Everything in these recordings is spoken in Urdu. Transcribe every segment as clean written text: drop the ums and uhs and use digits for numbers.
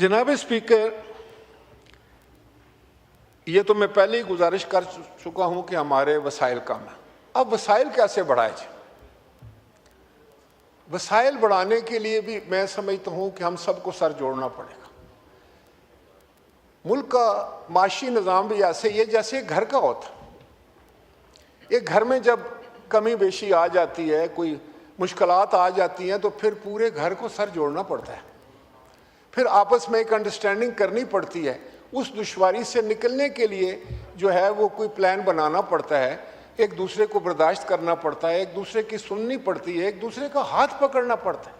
جناب اسپیکر، یہ تو میں پہلے ہی گزارش کر چکا ہوں کہ ہمارے وسائل کم ہیں۔ اب وسائل کیسے بڑھائے جائیں؟ وسائل بڑھانے کے لیے بھی میں سمجھتا ہوں کہ ہم سب کو سر جوڑنا پڑے گا۔ ملک کا معاشی نظام بھی ایسے ہی ہے جیسے گھر کا ہوتا۔ ایک گھر میں جب کمی بیشی آ جاتی ہے، کوئی مشکلات آ جاتی ہیں، تو پھر پورے گھر کو سر جوڑنا پڑتا ہے، پھر آپس میں ایک انڈرسٹینڈنگ کرنی پڑتی ہے۔ اس دشواری سے نکلنے کے لیے جو ہے وہ کوئی پلان بنانا پڑتا ہے، ایک دوسرے کو برداشت کرنا پڑتا ہے، ایک دوسرے کی سننی پڑتی ہے، ایک دوسرے کا ہاتھ پکڑنا پڑتا ہے۔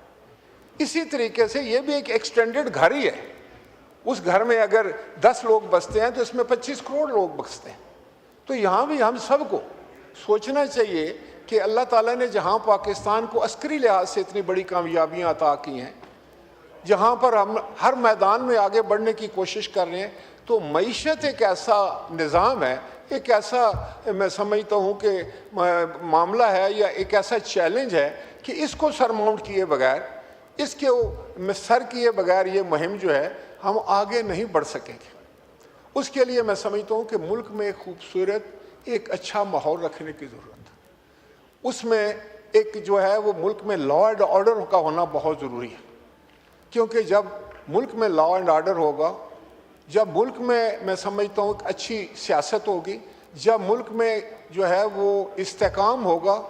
اسی طریقے سے یہ بھی ایک ایکسٹینڈڈ گھر ہی ہے۔ اس گھر میں اگر 10 لوگ بستے ہیں تو اس میں 25 کروڑ لوگ بستے ہیں۔ تو یہاں بھی ہم سب کو سوچنا چاہیے کہ اللہ تعالیٰ نے جہاں پاکستان کو عسکری لحاظ سے اتنی بڑی کامیابیاں عطا کی ہیں، جہاں پر ہم ہر میدان میں آگے بڑھنے کی کوشش کر رہے ہیں، تو معیشت ایک ایسا نظام ہے، ایک ایسا میں سمجھتا ہوں کہ معاملہ ہے یا ایک ایسا چیلنج ہے کہ اس کو سر ماؤنٹ کیے بغیر، اس کے سر کیے بغیر یہ مہم جو ہے ہم آگے نہیں بڑھ سکیں گے۔ اس کے لیے میں سمجھتا ہوں کہ ملک میں ایک خوبصورت ایک اچھا ماحول رکھنے کی ضرورت ہے۔ اس میں ایک جو ہے وہ ملک میں لا اینڈ آرڈر کا ہونا بہت ضروری ہے، کیونکہ جب ملک میں لا اینڈ آرڈر ہوگا، جب ملک میں سمجھتا ہوں کہ اچھی سیاست ہوگی، جب ملک میں جو ہے وہ استحکام ہوگا،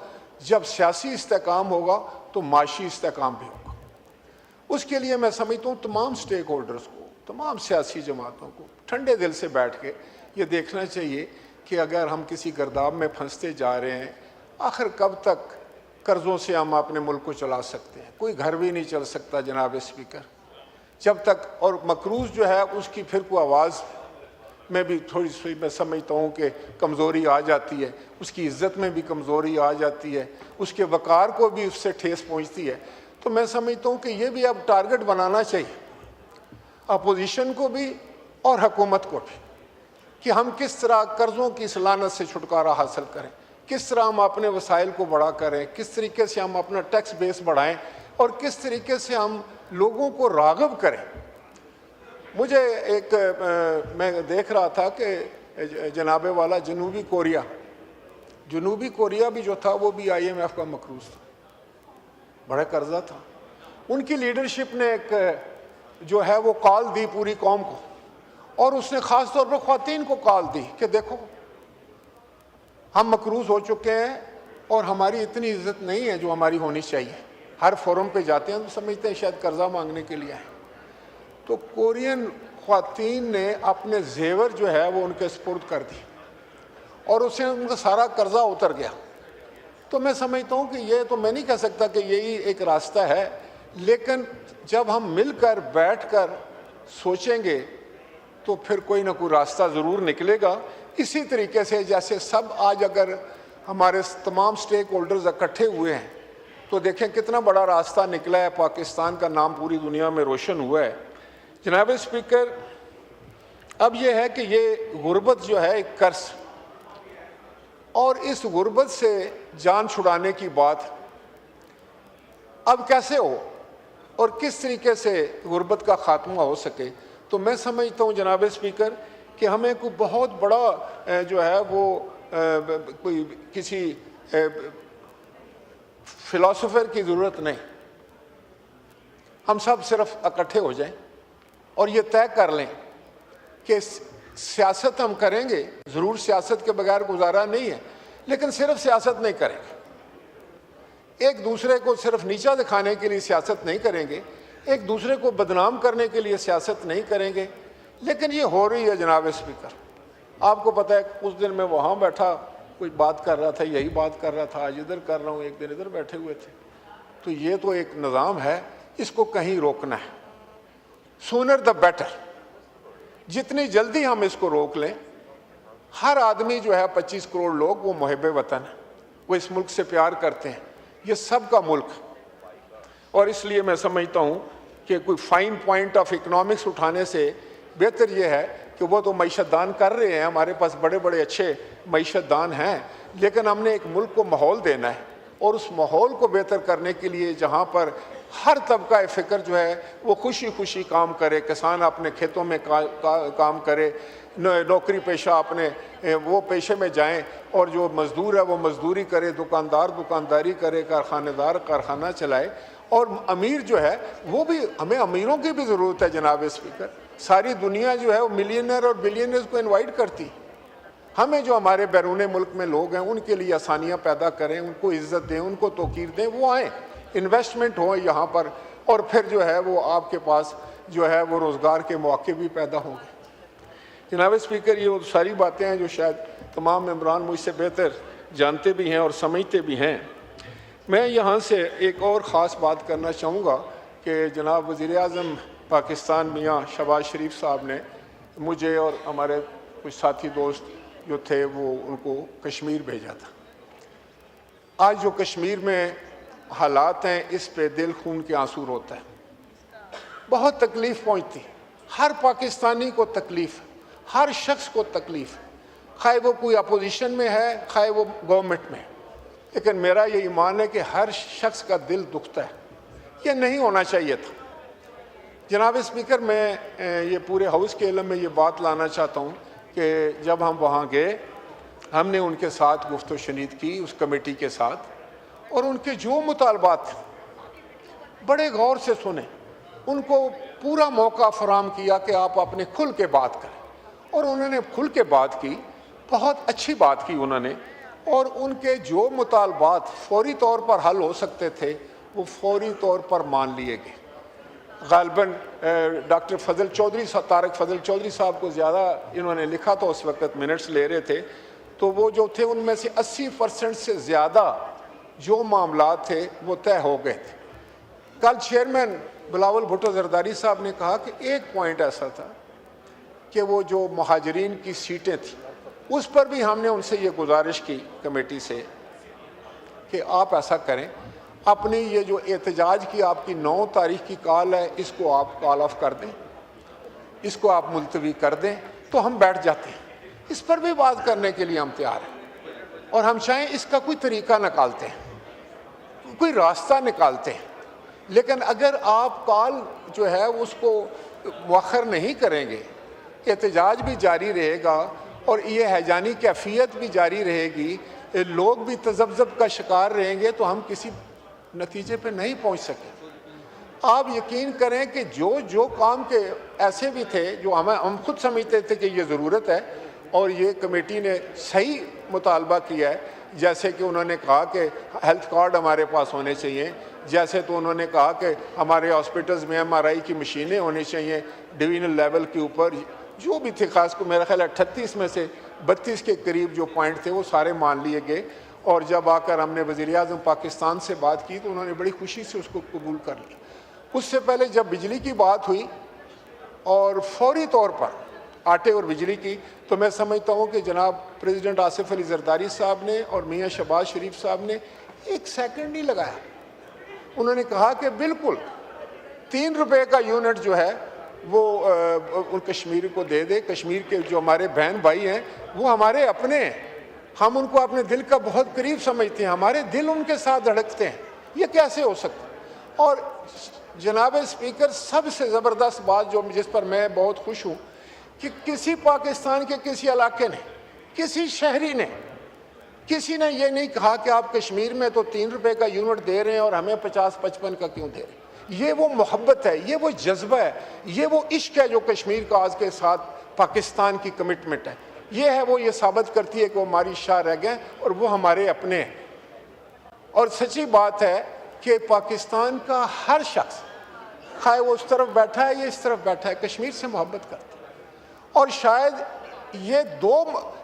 جب سیاسی استحکام ہوگا تو معاشی استحکام بھی ہوگا۔ اس کے لیے میں سمجھتا ہوں تمام سٹیک ہولڈرز کو، تمام سیاسی جماعتوں کو ٹھنڈے دل سے بیٹھ کے یہ دیکھنا چاہیے کہ اگر ہم کسی گرداب میں پھنستے جا رہے ہیں، آخر کب تک قرضوں سے ہم اپنے ملک کو چلا سکتے ہیں؟ کوئی گھر بھی نہیں چل سکتا جناب اسپیکر جب تک، اور مقروض جو ہے اس کی پھر کوئی آواز میں بھی تھوڑی سی میں سمجھتا ہوں کہ کمزوری آ جاتی ہے، اس کی عزت میں بھی کمزوری آ جاتی ہے، اس کے وقار کو بھی اس سے ٹھیس پہنچتی ہے۔ تو میں سمجھتا ہوں کہ یہ بھی اب ٹارگٹ بنانا چاہیے اپوزیشن کو بھی اور حکومت کو بھی، کہ ہم کس طرح قرضوں کی اس لعنت سے چھٹکارا حاصل کریں، کس طرح ہم اپنے وسائل کو بڑا کریں، کس طریقے سے ہم اپنا ٹیکس بیس بڑھائیں، اور کس طریقے سے ہم لوگوں کو راغب کریں۔ مجھے ایک میں دیکھ رہا تھا کہ جناب والا جنوبی کوریا بھی جو تھا وہ بھی IMF کا مقروض تھا، بڑا قرضہ تھا۔ ان کی لیڈرشپ نے ایک جو ہے وہ کال دی پوری قوم کو، اور اس نے خاص طور پر خواتین کو کال دی کہ دیکھو ہم مقروض ہو چکے ہیں اور ہماری اتنی عزت نہیں ہے جو ہماری ہونی چاہیے۔ ہر فورم پہ جاتے ہیں تو سمجھتے ہیں شاید قرضہ مانگنے کے لیے آئے، تو کورین خواتین نے اپنے زیور جو ہے وہ ان کے سپرد کر دی، اور اس سے ان کا سارا قرضہ اتر گیا۔ تو میں سمجھتا ہوں کہ یہ تو میں نہیں کہہ سکتا کہ یہی ایک راستہ ہے، لیکن جب ہم مل کر بیٹھ کر سوچیں گے تو پھر کوئی نہ کوئی راستہ ضرور نکلے گا۔ اسی طریقے سے جیسے سب آج اگر ہمارے تمام سٹیک ہولڈرز اکٹھے ہوئے ہیں تو دیکھیں کتنا بڑا راستہ نکلا ہے، پاکستان کا نام پوری دنیا میں روشن ہوا ہے۔ جناب اسپیکر، اب یہ ہے کہ یہ غربت جو ہے ایک قرض، اور اس غربت سے جان چھڑانے کی بات اب کیسے ہو اور کس طریقے سے غربت کا خاتمہ ہو سکے، تو میں سمجھتا ہوں جناب اسپیکر کہ ہمیں کوئی بہت بڑا جو ہے وہ کوئی کسی فلاسفر کی ضرورت نہیں، ہم سب صرف اکٹھے ہو جائیں اور یہ طے کر لیں کہ سیاست ہم کریں گے، ضرور سیاست کے بغیر گزارا نہیں ہے، لیکن صرف سیاست نہیں کریں گے، ایک دوسرے کو صرف نیچا دکھانے کے لیے سیاست نہیں کریں گے، ایک دوسرے کو بدنام کرنے کے لیے سیاست نہیں کریں گے۔ لیکن یہ ہو رہی ہے جناب اسپیکر، آپ کو پتہ ہے اس دن میں وہاں بیٹھا کوئی بات کر رہا تھا، یہی بات کر رہا تھا، آج ادھر کر رہا ہوں، ایک دن ادھر بیٹھے ہوئے تھے۔ تو یہ تو ایک نظام ہے، اس کو کہیں روکنا ہے، سونر دا بیٹر، جتنی جلدی ہم اس کو روک لیں۔ ہر آدمی جو ہے 25 کروڑ لوگ وہ محب وطن ہیں، وہ اس ملک سے پیار کرتے ہیں، یہ سب کا ملک ہے، اور اس لیے میں سمجھتا ہوں کہ کوئی فائن پوائنٹ آف اکنامکس اٹھانے سے بہتر یہ ہے کہ وہ تو معیشت دان کر رہے ہیں، ہمارے پاس بڑے بڑے اچھے معیشت دان ہیں، لیکن ہم نے ایک ملک کو ماحول دینا ہے، اور اس ماحول کو بہتر کرنے کے لیے جہاں پر ہر طبقہ فکر جو ہے وہ خوشی خوشی کام کرے، کسان اپنے کھیتوں میں کام کرے، نوکری پیشہ اپنے وہ پیشے میں جائیں، اور جو مزدور ہے وہ مزدوری کرے، دکاندار دکانداری کرے، کارخانہ دار کارخانہ چلائے، اور امیر جو ہے وہ بھی، ہمیں امیروں کی بھی ضرورت ہے جناب اسپیکر۔ ساری دنیا جو ہے وہ ملینئر اور بلینئرز کو انوائٹ کرتی، ہمیں جو ہمارے بیرون ملک میں لوگ ہیں ان کے لیے آسانیاں پیدا کریں، ان کو عزت دیں، ان کو توقیر دیں، وہ آئیں، انویسٹمنٹ ہو یہاں پر، اور پھر جو ہے وہ آپ کے پاس جو ہے وہ روزگار کے مواقع بھی پیدا ہوں گے۔ جناب اسپیکر، یہ وہ ساری باتیں ہیں جو شاید تمام ممبران مجھ سے بہتر جانتے بھی ہیں اور سمجھتے بھی ہیں۔ میں یہاں سے ایک اور خاص بات کرنا چاہوں گا کہ جناب وزیر اعظم پاکستان میاں شہباز شریف صاحب نے مجھے اور ہمارے کچھ ساتھی دوست جو تھے وہ ان کو کشمیر بھیجا تھا۔ آج جو کشمیر میں حالات ہیں اس پہ دل خون کے آنسو روتا ہے، بہت تکلیف پہنچتی، ہر پاکستانی کو تکلیف، ہر شخص کو تکلیف، خواہ وہ کوئی اپوزیشن میں ہے خواہ وہ گورنمنٹ میں ہے، لیکن میرا یہ ایمان ہے کہ ہر شخص کا دل دکھتا ہے، یہ نہیں ہونا چاہیے تھا۔ جناب اسپیکر، میں یہ پورے ہاؤس کے علم میں یہ بات لانا چاہتا ہوں کہ جب ہم وہاں گئے ہم نے ان کے ساتھ گفت و شنید کی، اس کمیٹی کے ساتھ، اور ان کے جو مطالبات تھے بڑے غور سے سنے، ان کو پورا موقع فراہم کیا کہ آپ اپنے کھل کے بات کریں، اور انہوں نے کھل کے بات کی، بہت اچھی بات کی انہوں نے، اور ان کے جو مطالبات فوری طور پر حل ہو سکتے تھے وہ فوری طور پر مان لیے گئے۔ غالباً ڈاکٹر فضل چودھری طارق فضل چودھری صاحب کو زیادہ انہوں نے لکھا تھا، اس وقت منٹس لے رہے تھے، تو وہ جو تھے ان میں سے 80% سے زیادہ جو معاملات تھے وہ طے ہو گئے تھے۔ کل چیئرمین بلاول بھٹو زرداری صاحب نے کہا کہ ایک پوائنٹ ایسا تھا کہ وہ جو مہاجرین کی سیٹیں تھیں اس پر بھی ہم نے ان سے یہ گزارش کی کمیٹی سے کہ آپ ایسا کریں، اپنی یہ جو احتجاج کی آپ کی 9 تاریخ کی کال ہے اس کو آپ کال آف کر دیں، اس کو آپ ملتوی کر دیں، تو ہم بیٹھ جاتے ہیں، اس پر بھی بات کرنے کے لیے ہم تیار ہیں، اور ہم چاہیں اس کا کوئی طریقہ نکالتے ہیں، کوئی راستہ نکالتے ہیں۔ لیکن اگر آپ کال جو ہے اس کو مؤخر نہیں کریں گے، احتجاج بھی جاری رہے گا اور یہ ہیجانی کیفیت بھی جاری رہے گی، لوگ بھی تذبذب کا شکار رہیں گے، تو ہم کسی نتیجے پہ نہیں پہنچ سکے۔ آپ یقین کریں کہ جو کام کے ایسے بھی تھے جو ہم خود سمجھتے تھے کہ یہ ضرورت ہے اور یہ کمیٹی نے صحیح مطالبہ کیا ہے، جیسے کہ انہوں نے کہا کہ ہیلتھ کارڈ ہمارے پاس ہونے چاہیے، جیسے تو انہوں نے کہا کہ ہمارے ہاسپٹلز میں MRI کی مشینیں ہونی چاہیے ڈویژنل لیول کے اوپر، جو بھی تھے، خاص کو میرا خیال ہے 38 میں سے 32 کے قریب جو پوائنٹ تھے وہ سارے مان لیے گئے، اور جب آ کر ہم نے وزیر اعظم پاکستان سے بات کی تو انہوں نے بڑی خوشی سے اس کو قبول کر لیا۔ اس سے پہلے جب بجلی کی بات ہوئی اور فوری طور پر آٹے اور بجلی کی، تو میں سمجھتا ہوں کہ جناب پریزیڈنٹ آصف علی زرداری صاحب نے اور میاں شہباز شریف صاحب نے 1 سیکنڈ نہیں لگایا، انہوں نے کہا کہ بالکل 3 روپے کا یونٹ جو ہے وہ کشمیر کو دے دے، کشمیر کے جو ہمارے بہن بھائی ہیں وہ ہمارے اپنے ہیں، ہم ان کو اپنے دل کا بہت قریب سمجھتے ہیں، ہمارے دل ان کے ساتھ دھڑکتے ہیں، یہ کیسے ہو سکتا ہے؟ اور جناب اسپیکر، سب سے زبردست بات جس پر میں بہت خوش ہوں کہ کسی پاکستان کے کسی علاقے نے، کسی شہری نے، کسی نے یہ نہیں کہا کہ آپ کشمیر میں تو 3 روپے کا یونٹ دے رہے ہیں اور ہمیں 50-55 کا کیوں دے رہے ہیں۔ یہ وہ محبت ہے، یہ وہ جذبہ ہے، یہ وہ عشق ہے جو کشمیر کا آج کے ساتھ پاکستان کی کمٹمنٹ ہے، یہ ہے وہ، یہ ثابت کرتی ہے کہ وہ ہماری شاہ رہ گئے اور وہ ہمارے اپنے ہیں۔ اور سچی بات ہے کہ پاکستان کا ہر شخص، خواہ وہ اس طرف بیٹھا ہے یا اس طرف بیٹھا ہے، کشمیر سے محبت کرتا ہے، اور شاید یہ 2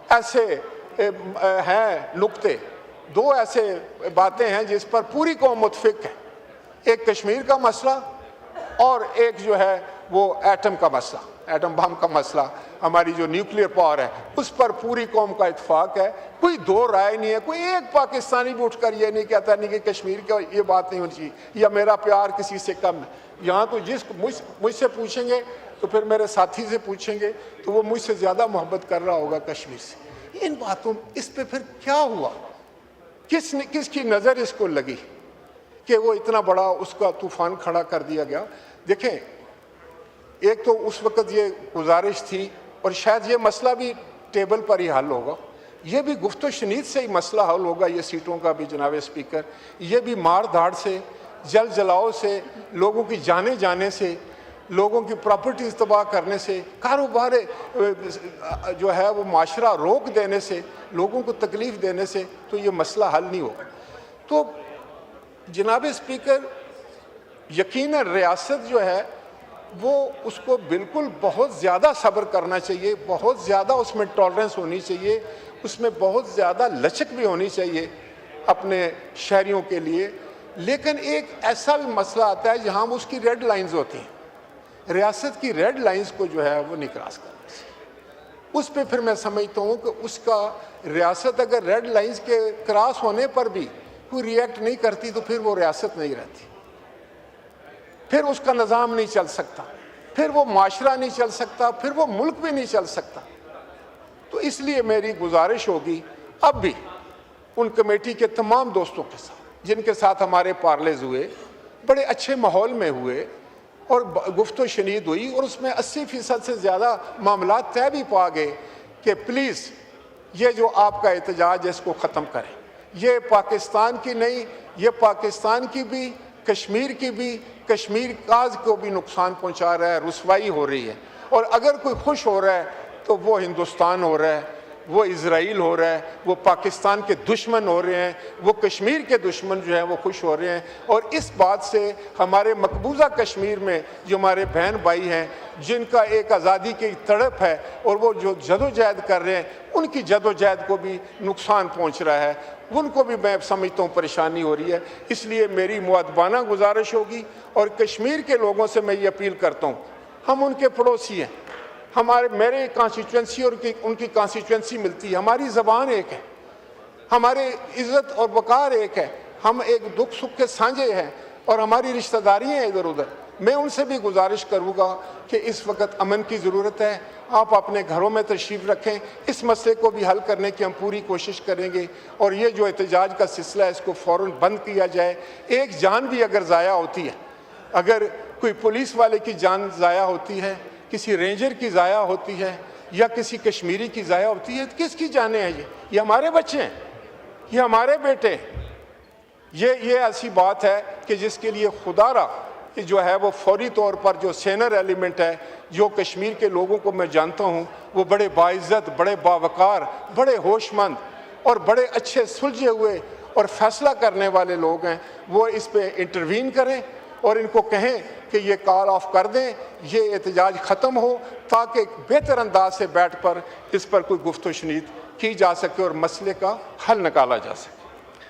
ایسے ہیں نقطے، 2 ایسے باتیں ہیں جس پر پوری قوم متفق ہے، ایک کشمیر کا مسئلہ اور ایک جو ہے وہ ایٹم کا مسئلہ، ایٹم بم کا مسئلہ، ہماری جو نیوکلیئر پاور ہے اس پر پوری قوم کا اتفاق ہے، کوئی 2 رائے نہیں ہے، کوئی ایک پاکستانی بھی اٹھ کر یہ نہیں کہتا نہیں کہ کشمیر کا یہ بات نہیں ہونی چاہیے یا میرا پیار کسی سے کم ہے۔ یہاں تو مجھ سے پوچھیں گے تو پھر میرے ساتھی سے پوچھیں گے تو وہ مجھ سے زیادہ محبت کر رہا ہوگا کشمیر سے۔ ان باتوں اس پہ پھر کیا ہوا؟ کس کی نظر اس کو لگی؟ کہ وہ اتنا بڑا اس کا طوفان کھڑا کر دیا گیا. دیکھیں ایک تو اس وقت یہ گزارش تھی اور شاید یہ مسئلہ بھی ٹیبل پر ہی حل ہوگا, یہ بھی گفت و شنید سے ہی مسئلہ حل ہوگا, یہ سیٹوں کا بھی جناب اسپیکر, یہ بھی مار دھاڑ سے, جل جلاؤ سے, لوگوں کی جانے جانے سے, لوگوں کی پراپرٹیز تباہ کرنے سے, کاروبار جو ہے وہ معاشرہ روک دینے سے, لوگوں کو تکلیف دینے سے, تو یہ مسئلہ حل نہیں ہوگا. تو جناب اسپیکر یقیناً ریاست جو ہے وہ اس کو بالکل بہت زیادہ صبر کرنا چاہیے, بہت زیادہ اس میں ٹالرنس ہونی چاہیے, اس میں بہت زیادہ لچک بھی ہونی چاہیے اپنے شہریوں کے لیے. لیکن ایک ایسا بھی مسئلہ آتا ہے جہاں اس کی ریڈ لائنز ہوتی ہیں, ریاست کی ریڈ لائنز کو جو ہے وہ نہیں کراس کرنا چاہیے. اس پہ پھر میں سمجھتا ہوں کہ اس کا ریاست اگر ریڈ لائنز کے کراس ہونے پر بھی کوئی ری ایکٹ نہیں کرتی تو پھر وہ ریاست نہیں رہتی, پھر اس کا نظام نہیں چل سکتا, پھر وہ معاشرہ نہیں چل سکتا, پھر وہ ملک بھی نہیں چل سکتا. تو اس لیے میری گزارش ہوگی اب بھی ان کمیٹی کے تمام دوستوں کے ساتھ جن کے ساتھ ہمارے پارلیز ہوئے, بڑے اچھے ماحول میں ہوئے اور گفت و شنید ہوئی, اور اس میں 80% سے زیادہ معاملات طے بھی پا گئے کہ پلیز یہ جو آپ کا احتجاج ہے اس کو ختم کریں. یہ پاکستان کی نہیں, یہ پاکستان کی بھی, کشمیر کی بھی, کشمیر کاز کو بھی نقصان پہنچا رہا ہے, رسوائی ہو رہی ہے. اور اگر کوئی خوش ہو رہا ہے تو وہ ہندوستان ہو رہا ہے, وہ اسرائیل ہو رہا ہے, وہ پاکستان کے دشمن ہو رہے ہیں, وہ کشمیر کے دشمن جو ہیں وہ خوش ہو رہے ہیں. اور اس بات سے ہمارے مقبوضہ کشمیر میں جو ہمارے بہن بھائی ہیں جن کا ایک آزادی کی تڑپ ہے اور وہ جو جدوجہد کر رہے ہیں ان کی جدوجہد کو بھی نقصان پہنچ رہا ہے, ان کو بھی میں سمجھتا ہوں پریشانی ہو رہی ہے. اس لیے میری مؤدبانہ گزارش ہوگی اور کشمیر کے لوگوں سے میں یہ اپیل کرتا ہوں, ہم ان کے پڑوسی ہیں, میرے کانسٹیچوئنسی اور ان کی کانسٹیچوئنسی ملتی ہے, ہماری زبان ایک ہے, ہمارے عزت اور وقار ایک ہے, ہم ایک دکھ سکھ کے سانجے ہیں اور ہماری رشتہ داریاں ہیں ادھر ادھر. میں ان سے بھی گزارش کروں گا کہ اس وقت امن کی ضرورت ہے, آپ اپنے گھروں میں تشریف رکھیں, اس مسئلے کو بھی حل کرنے کی ہم پوری کوشش کریں گے. اور یہ جو احتجاج کا سلسلہ ہے اس کو فوراً بند کیا جائے. ایک جان بھی اگر ضائع ہوتی ہے, اگر کوئی پولیس والے کی جان ضائع ہوتی ہے, کسی رینجر کی ضائع ہوتی ہے, یا کسی کشمیری کی ضائع ہوتی ہے, تو کس کی جانیں ہیں یہ ہمارے بچے ہیں, یہ ہمارے بیٹے ہیں. یہ ایسی بات ہے کہ جس کے لیے خدا را کہ جو ہے وہ فوری طور پر جو سینئر ایلیمنٹ ہے, جو کشمیر کے لوگوں کو میں جانتا ہوں وہ بڑے باعزت, بڑے باوقار, بڑے ہوش مند اور بڑے اچھے سلجھے ہوئے اور فیصلہ کرنے والے لوگ ہیں, وہ اس پہ انٹروین کریں اور ان کو کہیں کہ یہ کال آف کر دیں, یہ احتجاج ختم ہو, تاکہ بہتر انداز سے بیٹھ پر اس پر کوئی گفت و شنید کی جا سکے اور مسئلے کا حل نکالا جا سکے.